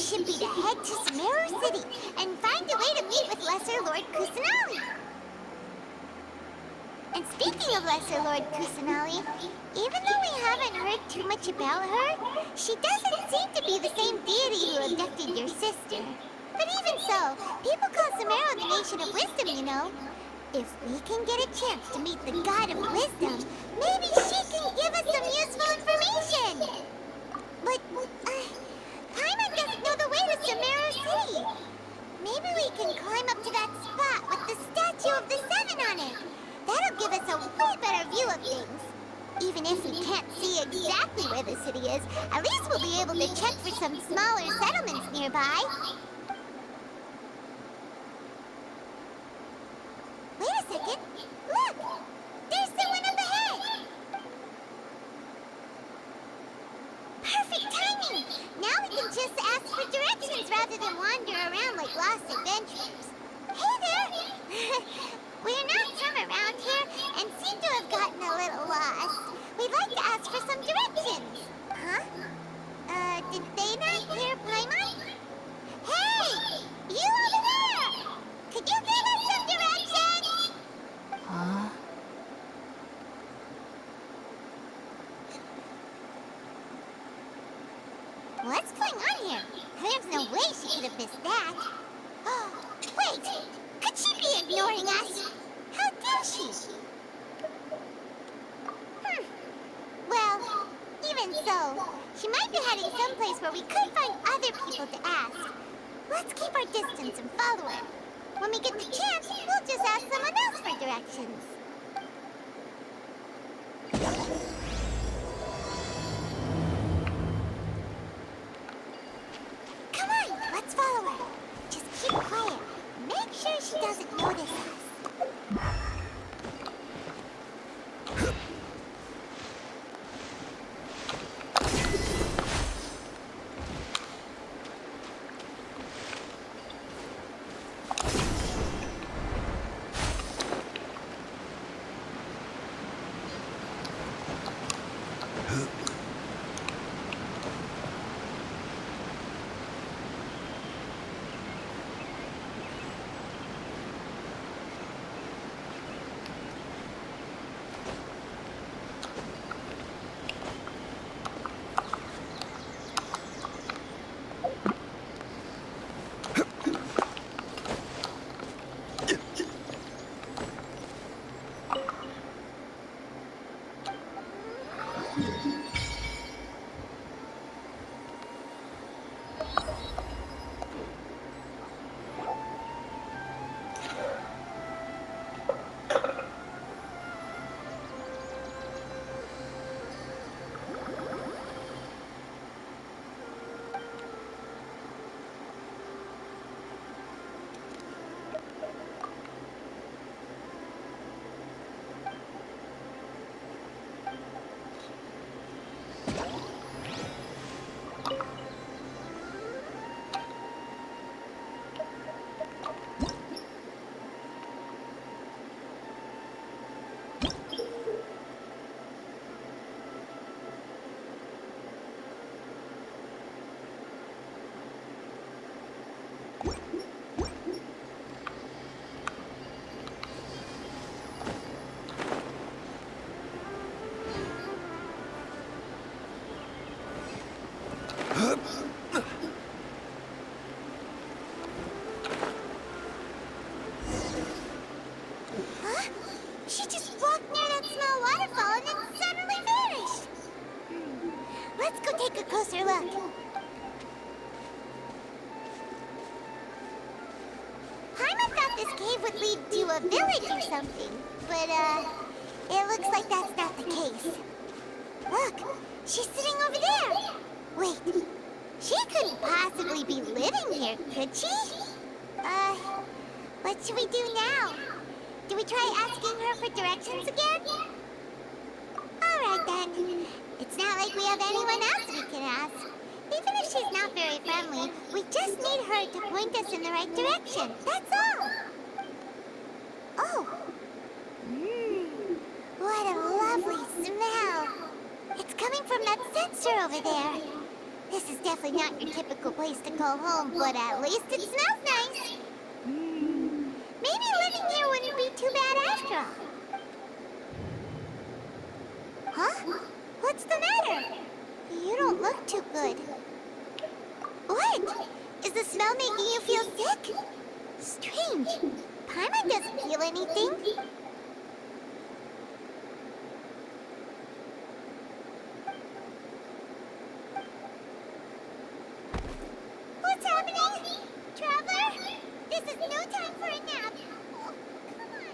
should be to head to Sumeru City and find a way to meet with Lesser Lord Kusanali. And speaking of Lesser Lord Kusanali, even though we haven't heard too much about her, she doesn't seem to be the same deity who abducted your sister. But even so, people call Sumeru the Nation of Wisdom, you know. If we can get a chance to meet the God of Wisdom, maybe she can give us some useful information. But, Paimon doesn't know the way to Sumeru City. Maybe we can climb up to that spot with the statue of the Seven on it. That'll give us a way better view of things. Even if we can't see exactly where the city is, at least we'll be able to check for some smaller settlements nearby. Wait a second. Look! There's the one up ahead! Perfect timing! Now we can just ask for directions rather than wander around like lost adventurers. Hey there! We're not from around here and seem to have gotten a little lost. We'd like to ask for some directions. Huh? Did they not hear Paimon? Hey! You over there! Could you give us some directions? Huh? What's going on here? There's no way she could have missed that. Wait! Could she be ignoring us? How dare she? Well, even so, she might be heading someplace where we could find other people to ask. Let's keep our distance and follow her. When we get the chance, we'll just ask someone else for directions. Come on, let's follow her. Just keep quiet. Make sure she doesn't notice us. closer look. Paimon thought this cave would lead to a village or something, but, it looks like that's not the case. Look, she's sitting over there. Wait, she couldn't possibly be living here, could she? What should we do now? Do we try asking her for directions again? Alright then. It's not like we have anyone else we can ask. Even if she's not very friendly, we just need her to point us in the right direction. That's all. Oh. What a lovely smell. It's coming from that sensor over there. This is definitely not your typical place to call home, but at least it smells nice. Maybe living here wouldn't be too bad after all. Huh? What's the matter? You don't look too good. What? Is the smell making you feel sick? Strange. Paimon doesn't feel anything. What's happening? Traveler? This is no time for a nap. Oh, come on.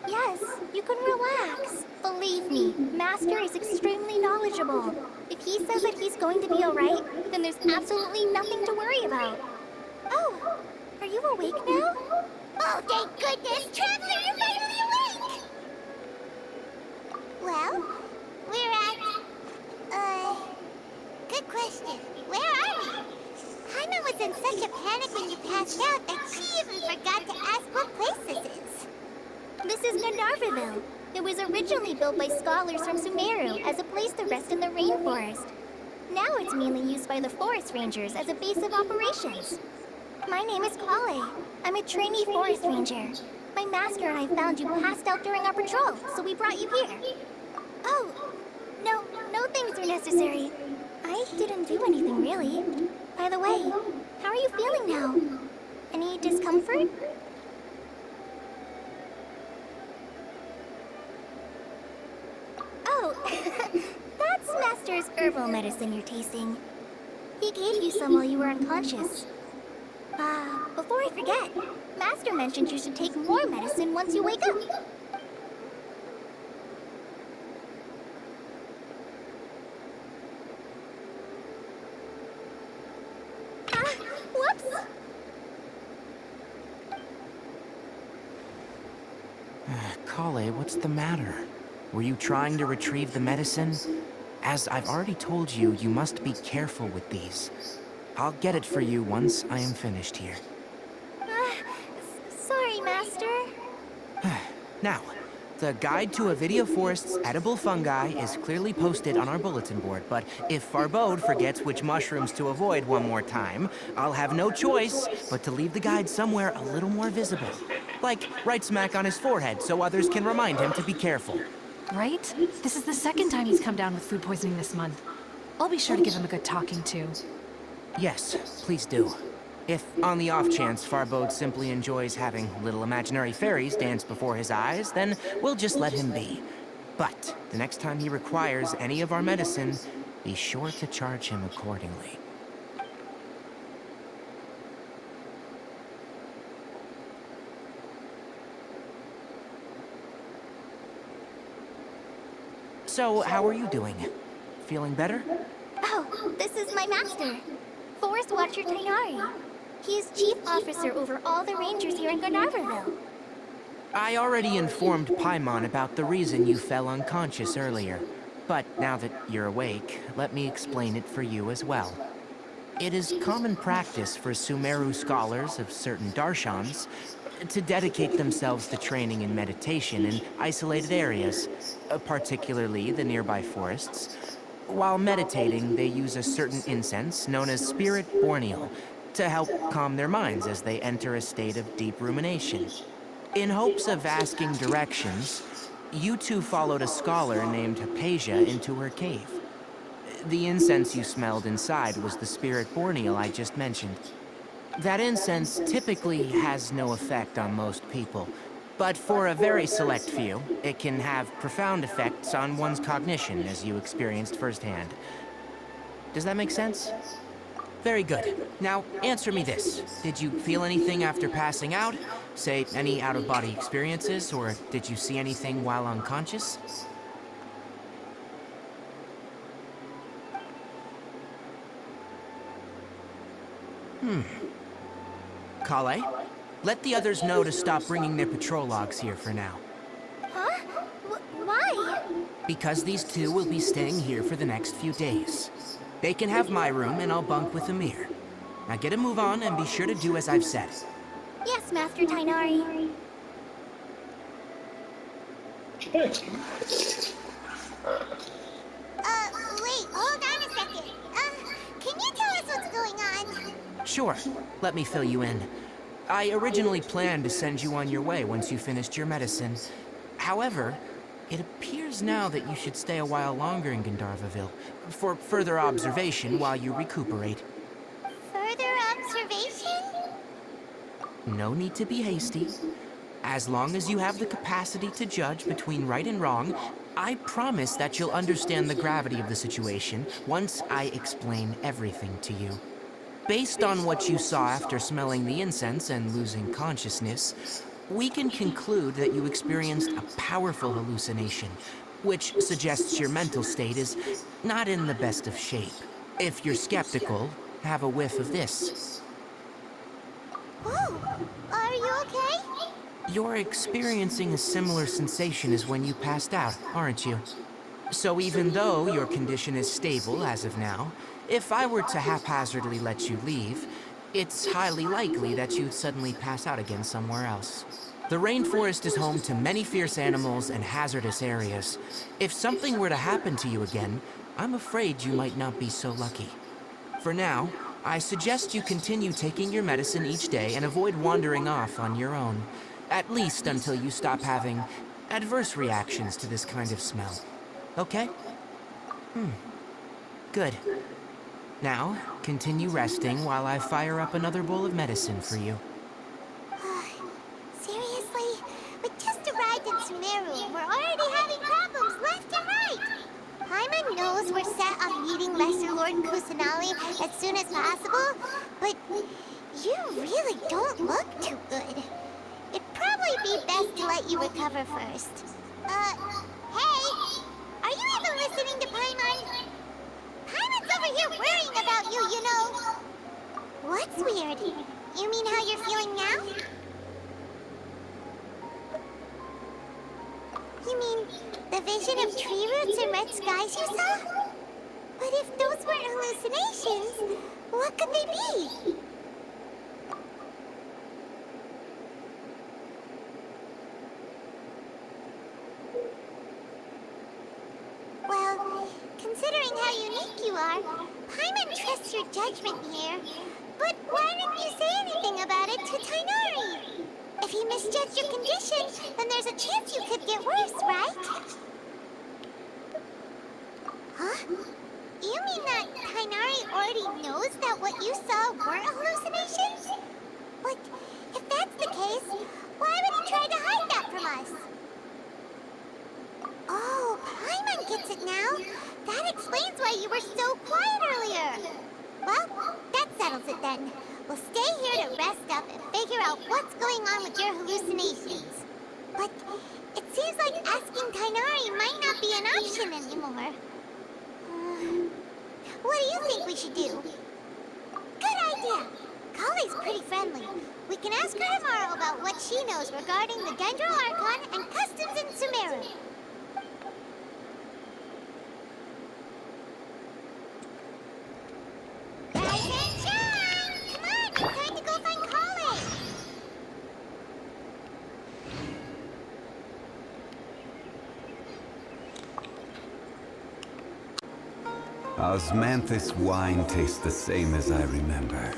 Yes, you can relax. Believe me, Master is extremely knowledgeable. If he says that he's going to be alright, then there's absolutely nothing to worry about. Oh, are you awake now? Oh, thank goodness! Traveler, you're finally awake! Well, we're at... good question. Where are we? Paimon was in such a panic when you passed out that she even forgot to ask what place this is. This is Gandharvaville. It was originally built by scholars from Sumeru as a place to rest in the rainforest. Now it's mainly used by the forest rangers as a base of operations. My name is Kale. I'm a trainee forest ranger. My master and I found you passed out during our patrol, so we brought you here. Oh, no things are necessary. I didn't do anything really. By the way, how are you feeling now? Any discomfort? Oh, that's Master's herbal medicine you're tasting. He gave you some while you were unconscious. Before I forget, Master mentioned you should take more medicine once you wake up. Whoops! Kale, what's the matter? Were you trying to retrieve the medicine? As I've already told you, you must be careful with these. I'll get it for you once I am finished here. Sorry, Master. Now, the guide to Avidia Forest's edible fungi is clearly posted on our bulletin board, but if Farbode forgets which mushrooms to avoid one more time, I'll have no choice but to leave the guide somewhere a little more visible. Like right smack on his forehead so others can remind him to be careful. Right? This is the second time he's come down with food poisoning this month. I'll be sure to give him a good talking to. Yes, please do. If, on the off chance, Farbode simply enjoys having little imaginary fairies dance before his eyes, then we'll just let him be. But the next time he requires any of our medicine, be sure to charge him accordingly. So, how are you doing? Feeling better? Oh, this is my master, Forest Watcher Tainari. He is chief officer over all the rangers here in Gandharvaville. I already informed Paimon about the reason you fell unconscious earlier. But now that you're awake, let me explain it for you as well. It is common practice for Sumeru scholars of certain darshans to dedicate themselves to training in meditation in isolated areas, particularly the nearby forests. While meditating, they use a certain incense known as spirit borneal to help calm their minds as they enter a state of deep rumination. In hopes of asking directions, you two followed a scholar named Hypatia into her cave. The incense you smelled inside was the spirit borneal I just mentioned. That incense typically has no effect on most people, but for a very select few, it can have profound effects on one's cognition, as you experienced firsthand. Does that make sense? Very good. Now, answer me this. Did you feel anything after passing out? Say, any out-of-body experiences, or did you see anything while unconscious? Kale, let the others know to stop bringing their patrol logs here for now. Huh? Why? Because these two will be staying here for the next few days. They can have my room and I'll bunk with Amir. Now get a move on and be sure to do as I've said. Yes, Master Tainari. Wait, hold on a second. Can you tell us what's going on? Sure, let me fill you in. I originally planned to send you on your way once you finished your medicine. However, it appears now that you should stay a while longer in Gandharvaville for further observation while you recuperate. Further observation? No need to be hasty. As long as you have the capacity to judge between right and wrong, I promise that you'll understand the gravity of the situation once I explain everything to you. Based on what you saw after smelling the incense and losing consciousness, we can conclude that you experienced a powerful hallucination, which suggests your mental state is not in the best of shape. If you're skeptical, have a whiff of this. Oh, are you okay? You're experiencing a similar sensation as when you passed out, aren't you? So even though your condition is stable as of now, if I were to haphazardly let you leave, it's highly likely that you'd suddenly pass out again somewhere else. The rainforest is home to many fierce animals and hazardous areas. If something were to happen to you again, I'm afraid you might not be so lucky. For now, I suggest you continue taking your medicine each day and avoid wandering off on your own. At least until you stop having adverse reactions to this kind of smell. Okay? Good. Now, continue resting while I fire up another bowl of medicine for you. Seriously? We just arrived in Sumeru. We're already having problems left and right. Paimon knows we're set on meeting Lesser Lord Kusanali as soon as possible, but you really don't look too good. It'd probably be best to let you recover first. Hey! Are you even listening to Paimon? Paimon's over here worrying about you, you know. What's weird? You mean how you're feeling now? You mean the vision of tree roots and red skies you saw? But if those weren't hallucinations, what could they be? Well, considering how unique you are, Paimon trusts your judgment here. But why didn't you say anything about it to Tainari? If he misjudged your condition, then there's a chance you could get worse, right? Huh? You mean that Tainari already knows that what you saw weren't hallucinations? But if that's the case, why would he try to hide that from us? Oh, Paimon gets it now. That explains why you were so quiet earlier. Well, that settles it then. We'll stay here to rest up and figure out what's going on with your hallucinations. But it seems like asking Tainari might not be an option anymore. What do you think we should do? Good idea. Kale's pretty friendly. We can ask her tomorrow about what she knows regarding the Dendro Archon and customs in Sumeru. Osmanthus wine tastes the same as I remember.